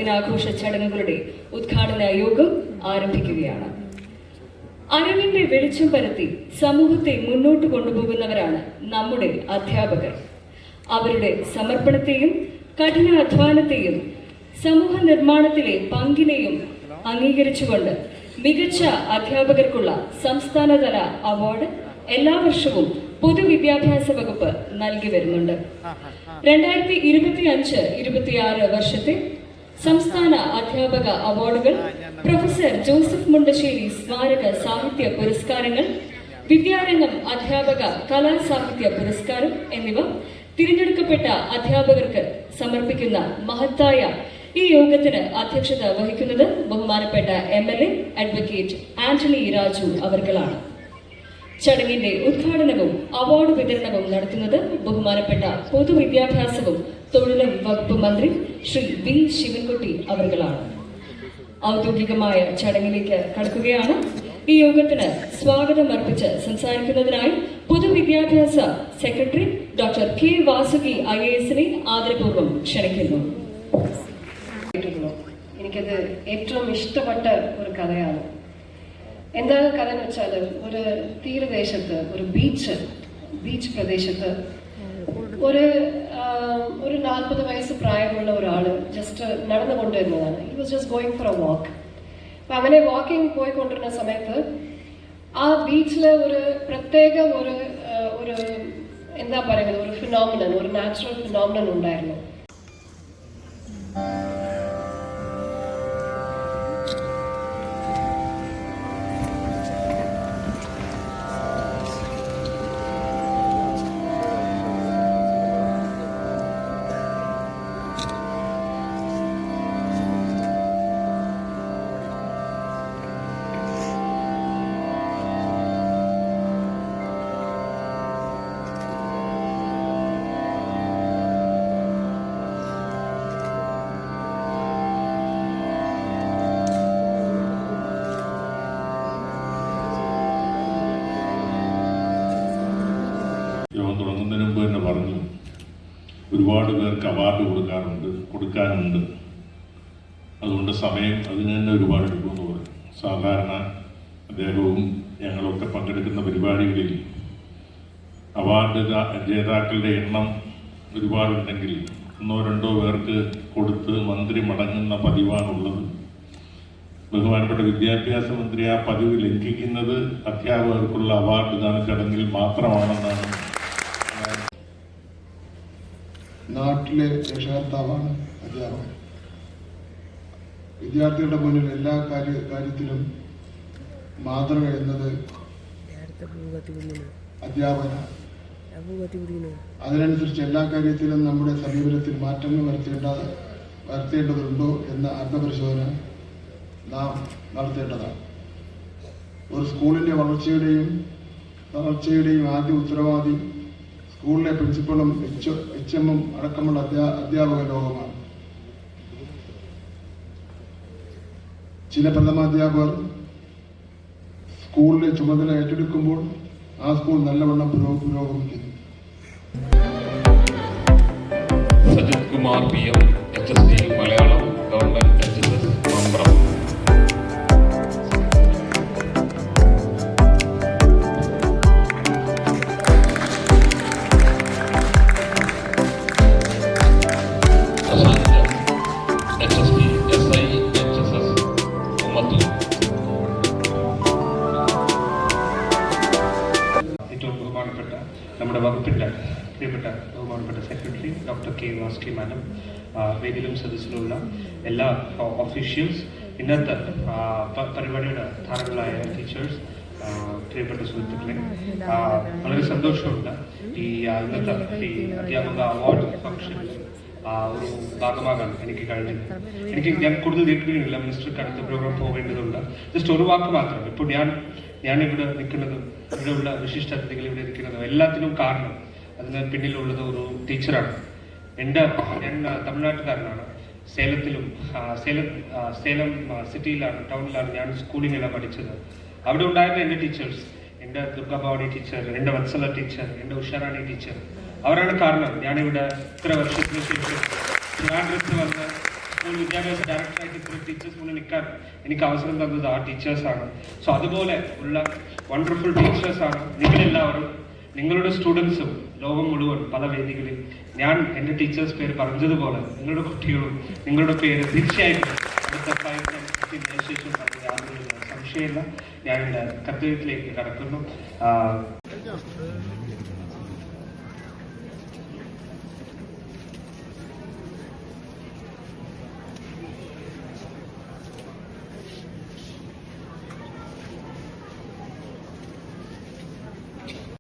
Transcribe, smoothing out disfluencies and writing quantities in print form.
ദിനാഘോഷ ചടങ്ങുകളുടെ ഉദ്ഘാടന യോഗം ആരംഭിക്കുകയാണ്. അറിവിന്റെ വെളിച്ചം പരത്തി സമൂഹത്തെ മുന്നോട്ട് കൊണ്ടുപോകുന്നവരാണ് നമ്മുടെ അധ്യാപകർ. അവരുടെ സമർപ്പണത്തെയും കഠിനാധ്വാനത്തെയും സമൂഹ നിർമ്മാണത്തിലെ പങ്കിനെയും അംഗീകരിച്ചുകൊണ്ട് മികച്ച അധ്യാപകർക്കുള്ള സംസ്ഥാനതല അവാർഡ് എല്ലാ വർഷവും പൊതുവിദ്യാഭ്യാസ വകുപ്പ് നൽകി വരുന്നുണ്ട്. 2025-26 വർഷത്തെ സംസ്ഥാന അധ്യാപക അവാർഡുകൾ, പ്രൊഫസർ ജോസഫ് മുണ്ടശ്ശേരി സ്മാരക സാഹിത്യ പുരസ്കാരങ്ങൾ, വിദ്യാരംഗം അധ്യാപക കലാസാഹിത്യ പുരസ്കാരം എന്നിവ തിരഞ്ഞെടുക്കപ്പെട്ട അധ്യാപകർക്ക് സമർപ്പിക്കുന്ന മഹത്തായ ഈ യോഗത്തിന് അധ്യക്ഷത വഹിക്കുന്നത് ബഹുമാനപ്പെട്ട MLA അഡ്വക്കേറ്റ് ആന്റണി രാജു അവർകളാണ്. ചടങ്ങിന്റെ ഉദ്ഘാടനവും അവാർഡ് വിതരണവും നടത്തുന്നത് ബഹുമാനപ്പെട്ട പൊതുവിദ്യാഭ്യാസവും തൊഴിലും വകുപ്പ് മന്ത്രി ശ്രീ വി ശിവൻകുട്ടി അവർകളാണ്. ഔദ്യോഗികമായ ചടങ്ങിലേക്ക് കടക്കുകയാണ്. ഈ യോഗത്തിന് സ്വാഗതം അർപ്പിച്ച് സംസാരിക്കുന്നതിനായി പൊതുവിദ്യാഭ്യാസ സെക്രട്ടറി ഡോക്ടർ K. വാസുകി IAS-നെ ആദരപൂർവ്വം ക്ഷണിക്കുന്നു. എനിക്കത് ഏറ്റവും ഇഷ്ടപ്പെട്ട ഒരു കഥയാണ്. എന്താണ് കഥ എന്ന് വെച്ചാൽ, ഒരു തീരദേശത്ത്, ഒരു ബീച്ച് പ്രദേശത്ത് ഒരു 40 വയസ്സ് പ്രായമുള്ള ഒരാൾ ജസ്റ്റ് നടന്നുകൊണ്ടിരുന്നതാണ്. He was just going for a walk. അപ്പം അങ്ങനെ വാക്കിംഗ് പോയിക്കൊണ്ടിരുന്ന സമയത്ത് ആ ബീച്ചിൽ ഒരു പ്രത്യേക ഒരു എന്താ പറയുന്നത്, ഒരു ഫിനോമിനൻ, ഒരു നാച്ചുറൽ ഫിനോമിനൻ ഉണ്ടായിരുന്നു. തുടങ്ങുന്നതിന് മുമ്പ് തന്നെ പറഞ്ഞു, ഒരുപാട് പേർക്ക് അവാർഡ് കൊടുക്കാനുണ്ട്. അതുകൊണ്ട് സമയം അതിന് തന്നെ ഒരുപാട് എടുക്കുമെന്ന് പറയും. സാധാരണ അദ്ദേഹവും ഞങ്ങളൊക്കെ പങ്കെടുക്കുന്ന പരിപാടികളിൽ അവാർഡ് ജേതാക്കളുടെ എണ്ണം ഒരുപാടുണ്ടെങ്കിൽ 1-2 പേർക്ക് കൊടുത്ത് മന്ത്രി മടങ്ങുന്ന പതിവാണുള്ളത്. ബഹുമാനപ്പെട്ട വിദ്യാഭ്യാസ മന്ത്രി ആ പതിവ് ലംഘിക്കുന്നത് അധ്യാപകർക്കുള്ള അവാർഡ് ദാന ചടങ്ങിൽ മാത്രമാണെന്നാണ്. നാട്ടിലെ രക്ഷകർത്താവാണ് അധ്യാപകൻ. വിദ്യാർത്ഥികളുടെ മുന്നിൽ എല്ലാ കാര്യത്തിലും മാതൃക എന്നത് അധ്യാപകനാണ്. അതിനനുസരിച്ച് എല്ലാ കാര്യത്തിലും നമ്മുടെ സമീപനത്തിൽ മാറ്റങ്ങൾ വരുത്തേണ്ടതുണ്ടോ എന്ന ആത്മപരിശോധന നാം നടത്തേണ്ടതാണ്. ഒരു സ്കൂളിൻ്റെ വളർച്ചയുടെയും ആദ്യ ഉത്തരവാദി സ്കൂളിലെ പ്രിൻസിപ്പളും HM അടക്കമുള്ള അധ്യാപക ലോകമാണ്. ചില പ്രഥമാധ്യാപകർ സ്കൂളിലെ ചുമതല ഏറ്റെടുക്കുമ്പോൾ ആ സ്കൂൾ നല്ലവണ്ണം പുരോഗമിക്കുന്നു. Sajith Kumar PM, HSD Malayalam government HSS Mambram. നമ്മുടെ വകുപ്പിൻ്റെ പ്രിയപ്പെട്ട ബഹുമാനപ്പെട്ട secretary doctor K. Vasuki madam, വേദിയിലും സദസ്സിലുള്ള എല്ലാ ഒഫീഷ്യൽസ്, ഇന്നത്തെ പരിപാടിയുടെ ധാരാളമായ ടീച്ചേഴ്സ്, പ്രിയപ്പെട്ട സുഹൃത്തുക്കളെ, വളരെ സന്തോഷമുണ്ട് ഈ ഇന്നത്തെ ഈ അധ്യാപക അവാർഡ് ഫംഗ്ഷനിൽ ഒരു ഭാഗമാകാൻ എനിക്ക് കഴിഞ്ഞത്. ഞാൻ കൂടുതൽ ദീർഘിക്കുന്നില്ല, മിനിസ്റ്റർക്ക് അടുത്ത പ്രോഗ്രാം പോകേണ്ടതുണ്ട്. ജസ്റ്റ് ഒരു വാക്ക് മാത്രം. ഇപ്പോൾ ഞാനിവിടെ നിൽക്കുന്നതും ഇവിടെയുള്ള വിശിഷ്ട അതിഥികൾ ഇവിടെ ഇരിക്കുന്നതും എല്ലാത്തിനും കാരണം അതിന് പിന്നിലുള്ളത് ഒരു ടീച്ചറാണ്. ഞാൻ തമിഴ്നാട്ടുകാരനാണ്. സേലം സിറ്റിയിലാണ്, ടൗണിലാണ് ഞാൻ സ്കൂളിങ്ങെല്ലാം പഠിച്ചത്. അവിടെ ഉണ്ടായിരുന്ന എൻ്റെ ടീച്ചേഴ്സ്, എൻ്റെ ദുർഗാഭവാനി ടീച്ചർ, എൻ്റെ വത്സല ടീച്ചർ, എൻ്റെ ഉഷാറാണി ടീച്ചർ, അവരാണ് കാരണം ഞാനിവിടെ ഇത്ര വർഷത്തിന് ശേഷം ട്രിവാൻഡ്രത്ത് വന്ന് സ്കൂൾ വിദ്യാഭ്യാസ ഡയറക്ടറായിട്ട് ഇത്രയും ടീച്ചേഴ്സ് മുന്നിൽ നിൽക്കാൻ എനിക്ക് അവസരം തന്നത് ആ ടീച്ചേഴ്സാണ്. സോ അതുപോലെ ഉള്ള വണ്ടർഫുൾ ടീച്ചേഴ്സാണ് നിങ്ങളെല്ലാവരും. നിങ്ങളുടെ സ്റ്റുഡൻസും ലോകം മുഴുവൻ പല വേദികളിൽ ഞാൻ എൻ്റെ ടീച്ചേഴ്സ് പേര് പറഞ്ഞതുപോലെ നിങ്ങളുടെ കുട്ടികളും നിങ്ങളുടെ പേര് തീർച്ചയായിട്ടും അടുത്ത 5 10 ശേഷം യാതൊരു സംശയമില്ല. ഞാൻ എൻ്റെ കർത്തവ്യത്തിലേക്ക് കടക്കുന്നു.